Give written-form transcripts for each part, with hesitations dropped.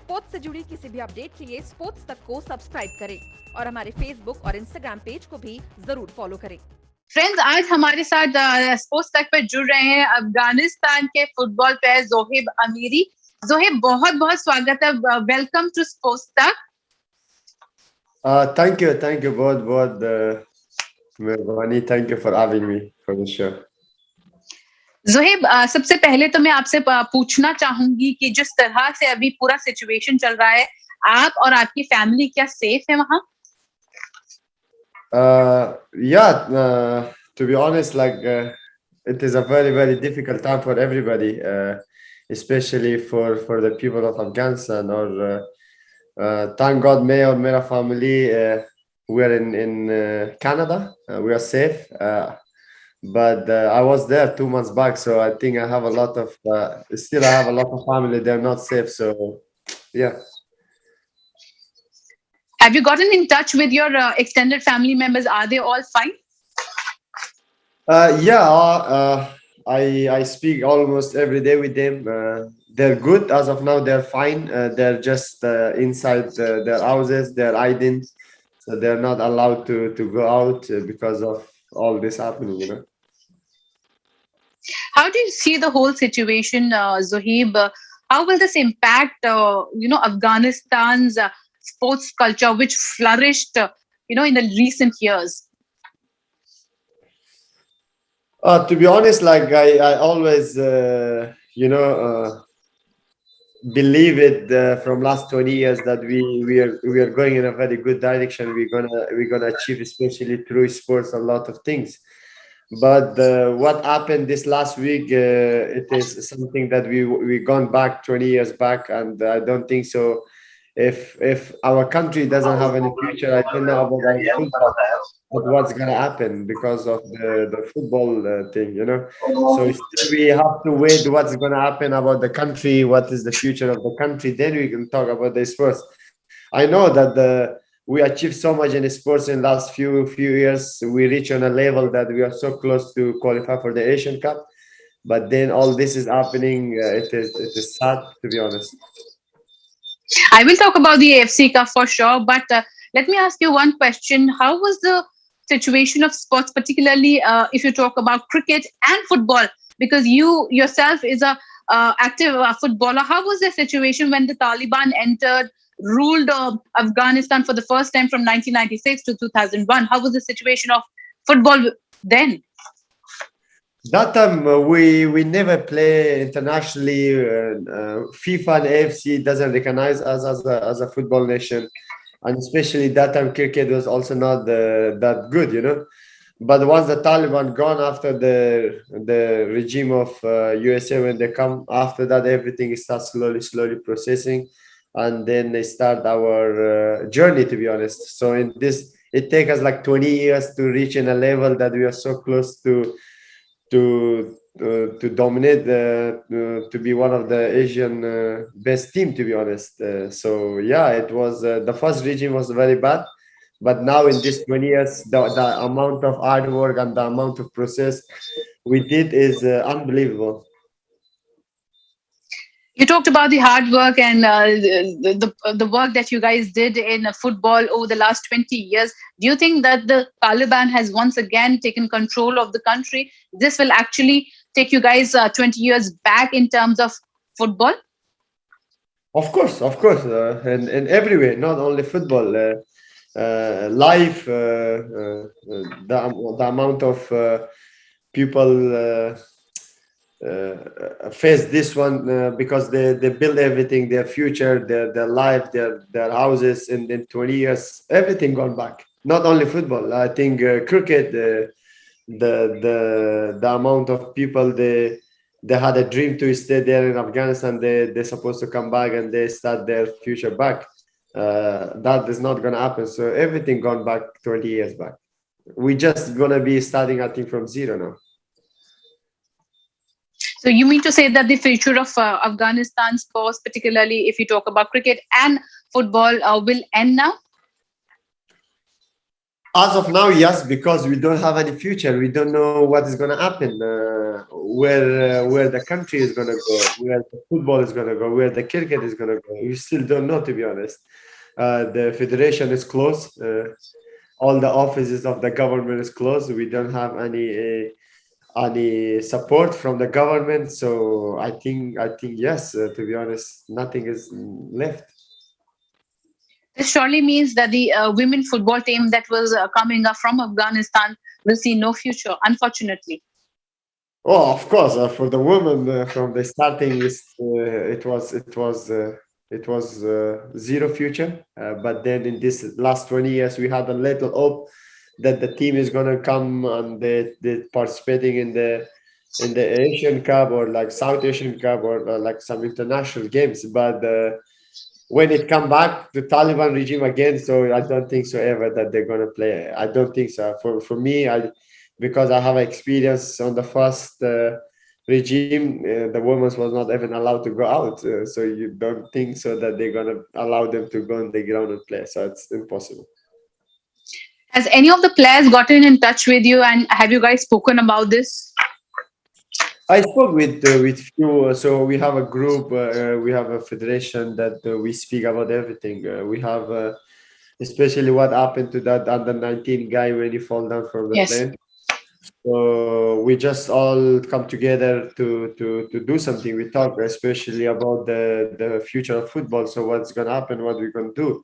Sports से जुड़ी किसी भी अपडेट के लिए स्पोर्ट्स तक को सब्सक्राइब करें और हमारे फेसबुक और इंस्टाग्राम पेज को भी जरूर फॉलो करें। फ्रेंड्स, आज हमारे साथ स्पोर्ट्स तक पर जुड़ रहे हैं अफगानिस्तान के फुटबॉल प्लेयर जोहेब अमीरी। जोहेब, बहुत बहुत स्वागत है। वेलकम टू स्पोर्ट्स तक। Thank you बहुत बहुत मेहरबानी। Thank you for having me for the show. Zoheb, सबसे पहले तो मैं आपसे पूछना चाहूंगी कि जिस तरह से अभी पूरा सिचुएशन चल रहा है, आप और आपकी फैमिली क्या सेफ है वहां? To be honest, it is a very difficult time for everybody, especially for the people of Afghanistan. Or thank God, me or my family, we are in Canada. We are safe. But I was there 2 months back, so I think I have a lot of still I have a lot of family. They're not safe, so yeah. Have you gotten in touch with your extended family members? Are they all fine? I speak almost every day with them. They're good as of now. They're fine. They're just inside their houses. They're hiding, so they're not allowed to go out because of all this happening. How do you see the whole situation, Zohaib? How will this impact, Afghanistan's sports culture, which flourished, in the recent years? To be honest, I always, believe it from last 20 years that we are going in a very good direction. We're gonna achieve, especially through sports, a lot of things. But what happened this last week, it is something that we gone back 20 years back, and I don't think so. If our country doesn't have any future, I don't know about our football, but what's gonna happen because of the football thing. So still we have to wait what's gonna happen about the country, what is the future of the country, then we can talk about the sports. I know that we achieved so much in sports in the last few years. We reach on a level that we are so close to qualify for the Asian Cup, but then all this is happening. It is sad, to be honest. I will talk about the AFC Cup for sure, but let me ask you one question. How was the situation of sports, particularly if you talk about cricket and football? Because you yourself is a active footballer. How was the situation when the Taliban entered, ruled Afghanistan for the first time from 1996 to 2001? How was the situation of football then? That time we never play internationally. FIFA and AFC doesn't recognize us as a football nation, and especially that time cricket was also not that good. But once the Taliban gone, after the regime of USA, when they come after that, everything starts slowly processing, and then they start our journey. To be honest, so in this, it takes us like 20 years to reach in a level that we are so close to dominate to be one of the Asian best team, to be honest. So yeah, it was the first regime was very bad, but now in this 20 years, the amount of hard work and the amount of process we did is unbelievable. You talked about the hard work and the work that you guys did in football over the last 20 years. Do you think that the Taliban has once again taken control of the country? This will actually take you guys 20 years back in terms of football? Of course, and in every way, not only football, life, the amount of people face this one because they build everything, their future, their life, their houses in 20 years, everything gone back. Not only football, I think cricket, the amount of people they had a dream to stay there in Afghanistan, they're supposed to come back and they start their future back. That is not gonna happen. So everything gone back 20 years back. We just gonna be starting, I think, from zero now. So you mean to say that the future of Afghanistan sports, particularly if you talk about cricket and football, will end now? As of now, yes, because we don't have any future. We don't know what is going to happen, where the country is going to go, where the football is going to go, where the cricket is going to go. We still don't know, to be honest. The federation is closed. All the offices of the government is closed. We don't have any support from the government. So I think yes. To be honest, nothing is left. This surely means that the women football team that was coming up from Afghanistan will see no future, unfortunately. Oh, of course, for the women from the starting, it was zero future. But then in this last 20 years, we had a little hope that the team is gonna come and they participating in the Asian Cup or like South Asian Cup or like some international games. But when it come back to Taliban regime again, so I don't think so ever that they're gonna play. I don't think so. For me, I because I have experience on the first regime, the women was not even allowed to go out. So you don't think so that they're gonna allow them to go on the ground and play. So it's impossible. Has any of the players gotten in touch with you, and have you guys spoken about this? I spoke with few. So we have a group. We have a federation that we speak about everything. We have especially what happened to that under 19 guy when he fall down from the Yes. plane. So we just all come together to do something. We talk especially about the future of football. So what's gonna happen? What we're gonna do?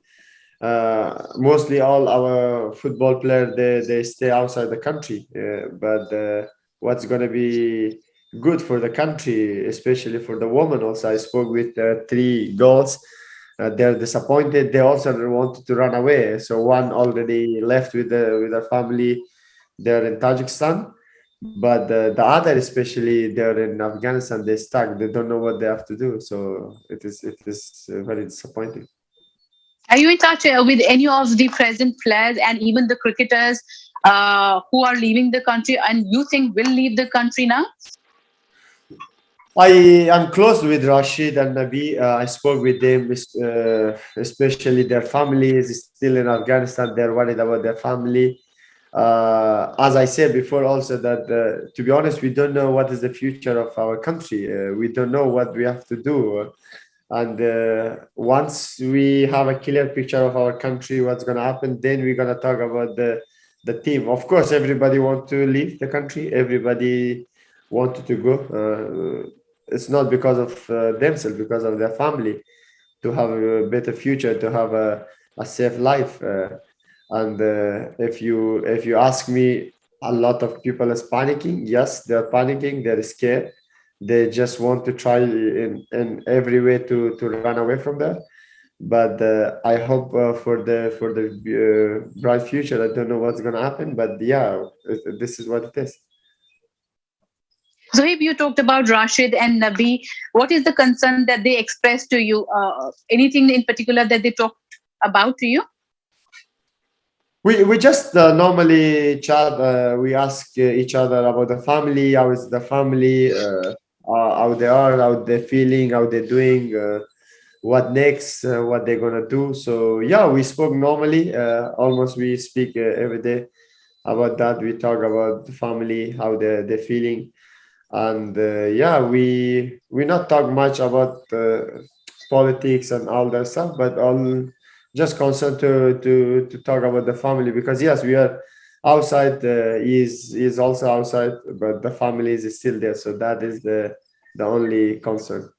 Mostly all our football players they stay outside the country. But what's gonna be good for the country, especially for the women? Also, I spoke with three girls. They're disappointed. They also wanted to run away. So one already left with her family. They're in Tajikistan, but the other, especially, they're in Afghanistan. They're stuck. They don't know what they have to do. So it is very disappointing. Are you in touch with any of the present players and even the cricketers who are leaving the country and you think will leave the country now? I am close with Rashid and Nabi. I spoke with them, especially their families still in Afghanistan. They're worried about their family. As I said before, also that to be honest, we don't know what is the future of our country. We don't know what we have to do. And once we have a clear picture of our country, what's going to happen, then we're going to talk about the team. Of course, everybody want to leave the country. Everybody wanted to go. It's not because of themselves, because of their family, to have a better future, to have a safe life. And if you ask me, a lot of people is panicking. Yes, they're panicking. They're scared. They just want to try in every way to run away from that. But I hope for the bright future. I don't know what's gonna happen, but yeah, this is what it is. Zohib, you talked about Rashid and Nabi. What is the concern that they expressed to you? Anything in particular that they talked about to you? We just normally chat. We ask each other about the family. How is the family? How they are? How they're feeling? How they're doing? What next? What they're gonna do? So yeah, we spoke normally. Almost we speak every day about that. We talk about the family, how they're feeling, and yeah, we not talk much about politics and all that stuff, but all just concerned to talk about the family because yes, we are outside. Is also outside, but the family is still there. So that is the only concern.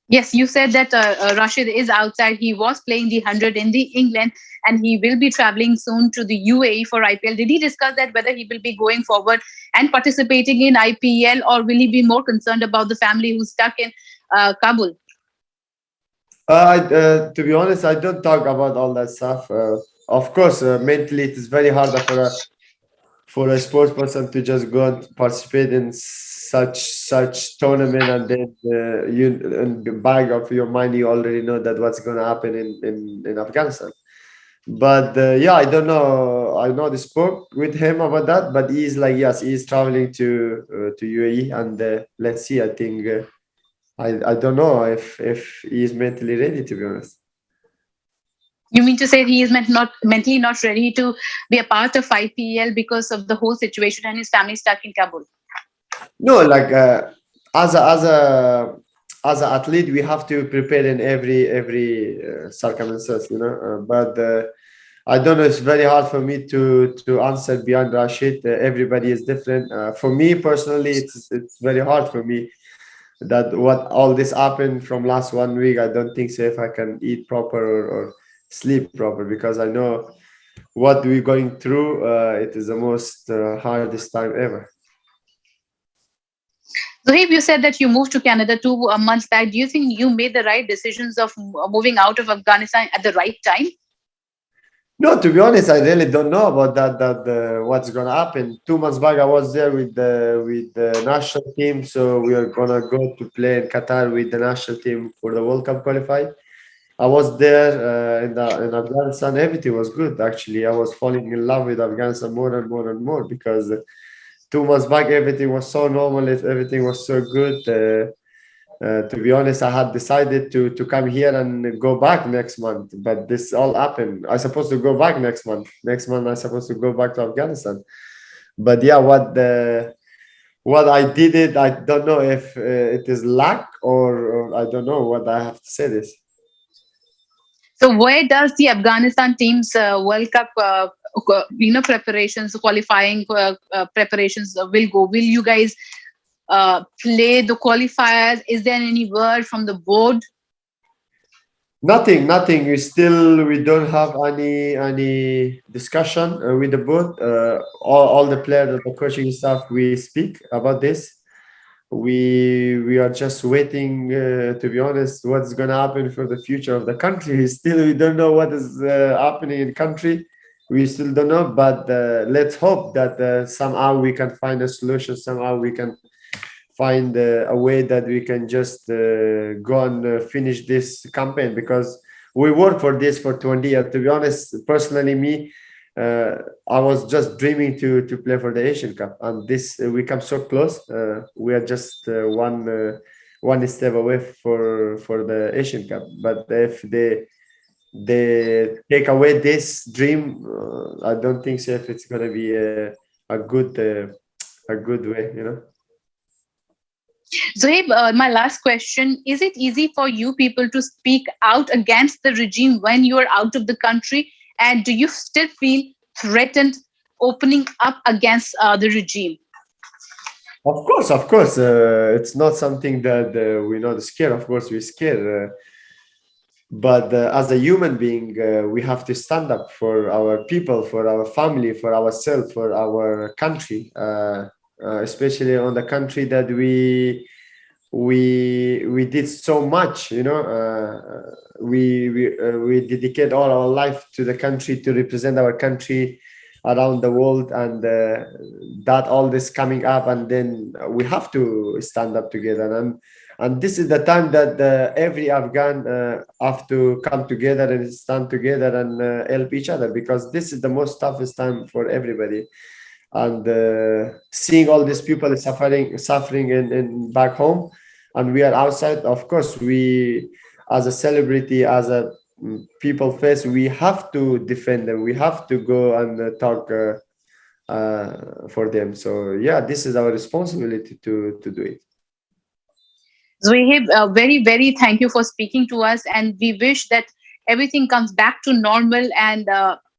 Yes, you said that Rashid is outside. He was playing the 100 in the England and he will be traveling soon to the UAE for IPL. Did he discuss that whether he will be going forward and participating in IPL or will he be more concerned about the family who's stuck in Kabul? To be honest, I don't talk about all that stuff. Of course, mentally, it is very hard for a sports person to just go and participate in such tournament and then you in the back of your mind you already know that what's going to happen in Afghanistan. But yeah, I don't know. I know they spoke with him about that, but he's like yes, he's traveling to UAE and let's see. I think I don't know if he's mentally ready, to be honest. You mean to say he is not mentally not ready to be a part of IPL because of the whole situation and his family stuck in Kabul? No, like as a as a as an athlete, we have to prepare in every circumstances, you know. But I don't know. It's very hard for me to answer beyond Rashid. Everybody is different. For me personally, it's very hard for me that what all this happened from last 1 week. I don't think so if I can eat proper or sleep proper because I know what we're going through. It is the most hardest time ever. Zohaib, you said that you moved to Canada 2 months back. Do you think you made the right decisions of moving out of Afghanistan at the right time? No, to be honest, I really don't know about that what's gonna happen. 2 months back, I was there with the national team, so we are gonna go to play in Qatar with the national team for the World Cup qualify. I was there in Afghanistan. Everything was good actually. I was falling in love with Afghanistan more and more and more because 2 months back everything was so normal. Everything was so good. To be honest, I had decided to come here and go back next month, but this all happened. I supposed to go back next month. Next month, I supposed to go back to Afghanistan. But yeah, what I did it, I don't know if it is luck or I don't know what I have to say this. So, where does the Afghanistan team's World Cup, preparations, qualifying preparations will go? Will you guys play the qualifiers? Is there any word from the board? Nothing. We don't have any discussion with the board. All the players, the coaching staff, we speak about this. We are just waiting. To be honest, what's gonna happen for the future of the country? Still, we don't know what is happening in country. We still don't know, but let's hope that somehow we can find a solution. Somehow we can find a way that we can just go and finish this campaign because we worked for this for 20 years. To be honest, personally, me, I was just dreaming to play for the Asian Cup, and this we come so close. We are just one step away for the Asian Cup. But if they take away this dream, I don't think so. If it's gonna be a good way, you know. Zohaib, my last question, is it easy for you people to speak out against the regime when you are out of the country? And do you still feel threatened opening up against the regime? Of course. It's not something that we're not scared. Of course, we're scared. But as a human being, we have to stand up for our people, for our family, for ourselves, for our country. Especially on the country that we did so much, you know. We dedicate all our life to the country, to represent our country around the world, and that all this coming up, and then we have to stand up together, and this is the time that every Afghan have to come together and stand together and help each other, because this is the most toughest time for everybody. And seeing all these people suffering in back home, and we are outside. Of course, we as a celebrity, as a people face, we have to defend them. We have to go and talk for them. So yeah, this is our responsibility to do it. Zohaib, very, very thank you for speaking to us. And we wish that everything comes back to normal and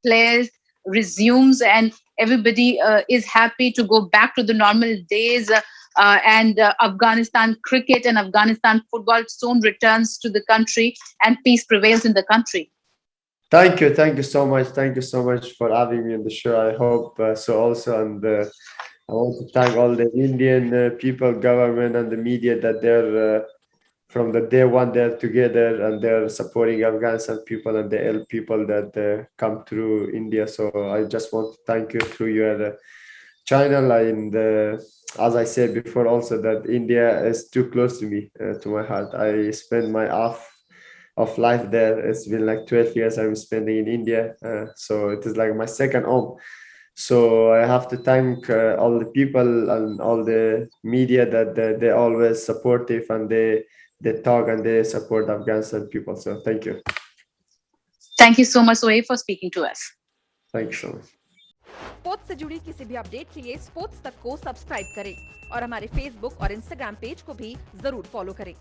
players resumes and everybody is happy to go back to the normal days. And Afghanistan cricket and Afghanistan football soon returns to the country and peace prevails in the country. Thank you so much. Thank you so much for having me on the show. I hope so also, and I want to thank all the Indian people, government, and the media that they're from the day one they're together and they're supporting Afghanistan people and the help people that come through India. So I just want to thank you through your channel. And as I said before, also that India is too close to me, to my heart. I spend my half of life there. It's been like 12 years I'm spending in India. So it is like my second home. So I have to thank all the people and all the media that they're always supportive and they talk and they support Afghanistan people. So thank you. Thank you so much, Sohaib, for speaking to us. Thanks so much. Sports से जुड़ी किसी भी update के लिए sports तक को subscribe करें और हमारे फेसबुक और इंस्टाग्राम पेज को भी जरूर फॉलो करें।